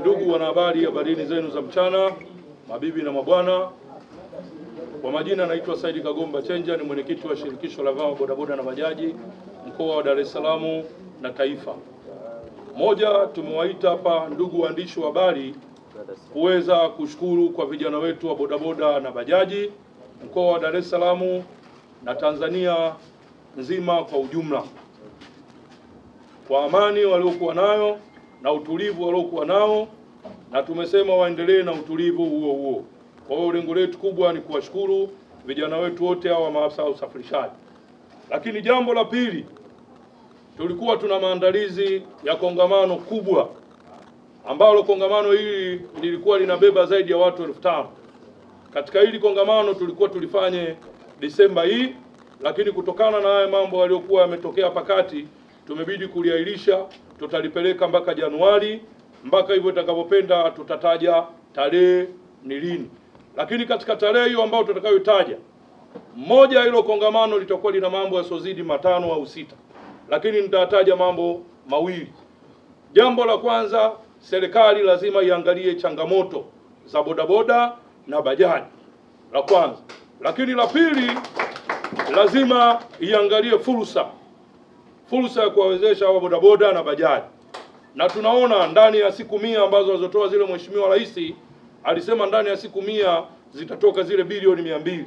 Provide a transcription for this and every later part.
Ndugu wanahabari, habari zenu za mchana, mabibi na mabwana. Kwa majina naitwa Saidi Kagomba Chenja, ni mwenyekiti wa shirikisho la vyama bodaboda na bajaji mkoa wa Dar es Salaam na taifa. Moja, tumewaita hapa ndugu waandishi wa habari kuweza kushukuru kwa vijana wetu wa bodaboda na bajaji mkoa wa Dar es Salaam na Tanzania nzima kwa ujumla, kwa amani waliokuwa nayo na utulivu waliokuwa nao, na tumesema waendelee na utulivu huo huo. Kwa hiyo lengo letu kubwa ni kuwashukuru vijana wetu wote hawa maafisa usafirishaji. Lakini jambo la pili, tulikuwa tuna maandalizi ya kongamano kubwa ambalo kongamano hili lilikuwa linabeba zaidi ya watu 5,000. Katika hili kongamano tulikuwa tulifanye Desemba hii, lakini kutokana na haya mambo yaliyokuwa yametokea pakati tumebidi kuliahirisha. Tutalipeleka mpaka Januari, mpaka hivyo itakapopenda tutataja tarehe ni lini. Lakini katika tarehe hiyo ambayo tutakayotaja, moja hilo kongamano litakuwa lina mambo yasiyozidi 5 au 6, lakini nitataja mambo mawili. Jambo la kwanza, serikali lazima iangalie changamoto za bodaboda na bajaji, la kwanza. Lakini la pili, lazima iangalie fursa ya kuwawezesha hawa bodaboda na bajaji. Na tunaona ndani ya siku 100 ambazo alizotoa zile Mheshimiwa Rais alisema ndani ya siku 100 zitatoka zile bilioni 200.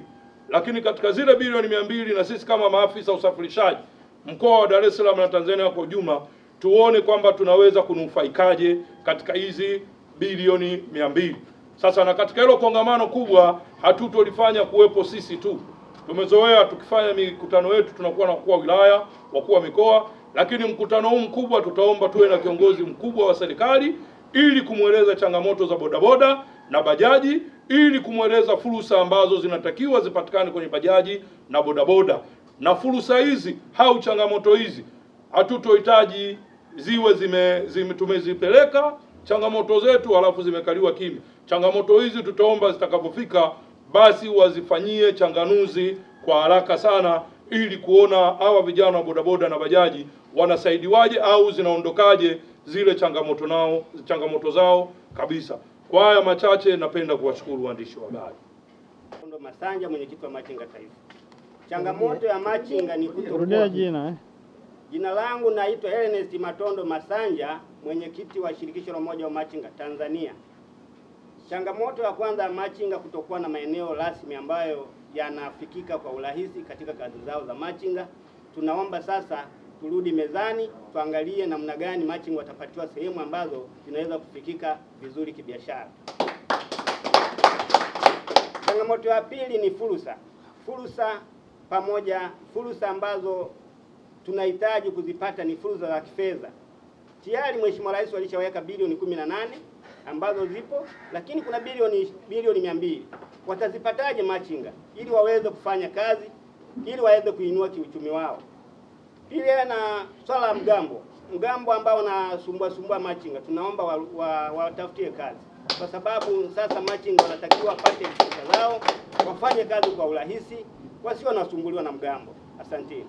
Lakini katika zile bilioni 200, na sisi kama maafisa usafirishaji mkoa wa Dar es Salaam na Tanzania kwa ujumla tuone kwamba tunaweza kunufaikaje katika hizi bilioni 200. Sasa na katika hilo kongamano kubwa hatutolifanya kuwepo sisi tu. Tumezoea tukifanya mikutano yetu tunakuwa na wakuu wa wilaya, wakuu wa mikoa, lakini mkutano huu mkubwa tutaomba tuwe na kiongozi mkubwa wa serikali ili kumweleza changamoto za bodaboda na bajaji, ili kumweleza fursa ambazo zinatakiwa zipatikane kwenye bajaji na bodaboda. Na fursa hizi au changamoto hizi hatutohitaji ziwe tumezipeleka changamoto zetu halafu zimekaliwa kimya. Changamoto hizi tutaomba zitakapofika basi wazifanyie changanuzi kwa haraka sana, ili kuona hawa vijana wa bodaboda na bajaji wanasaidiwaje au zinaondokaje zile changamoto zao kabisa. Kwa haya machache, napenda kuwashukuru waandishi wa habari. Ndo Masanja, mwenyekiti wa Machinga Taifa. Changamoto ya machinga ni kutokuwa jina langu naitwa Ernest Matondo Masanja, mwenyekiti wa shirikisho la umoja wa machinga Tanzania. Changamoto ya kwanza ya machinga kutokuwa na maeneo rasmi ambayo yanafikika kwa urahisi katika kazi zao za machinga. Tunaomba sasa turudi mezani, tuangalie namna gani machinga watapatiwa sehemu ambazo zinaweza kufikika vizuri kibiashara. Changamoto ya pili ni fursa ambazo tunahitaji kuzipata ni fursa za kifedha. Tayari Mheshimiwa Rais alishaweka bilioni 18 ambazo zipo, lakini kuna bilioni 200. Watazipataje machinga ili waweze kufanya kazi, ili waweze kuinua kiuchumi wao? Pili, na swala la mgambo ambao unasumbua machinga, tunaomba watafutie kazi, kwa sababu sasa machinga wanatakiwa wapate fursa zao, wafanye kazi kwa urahisi, wasio nasumbuliwa na mgambo. Asante.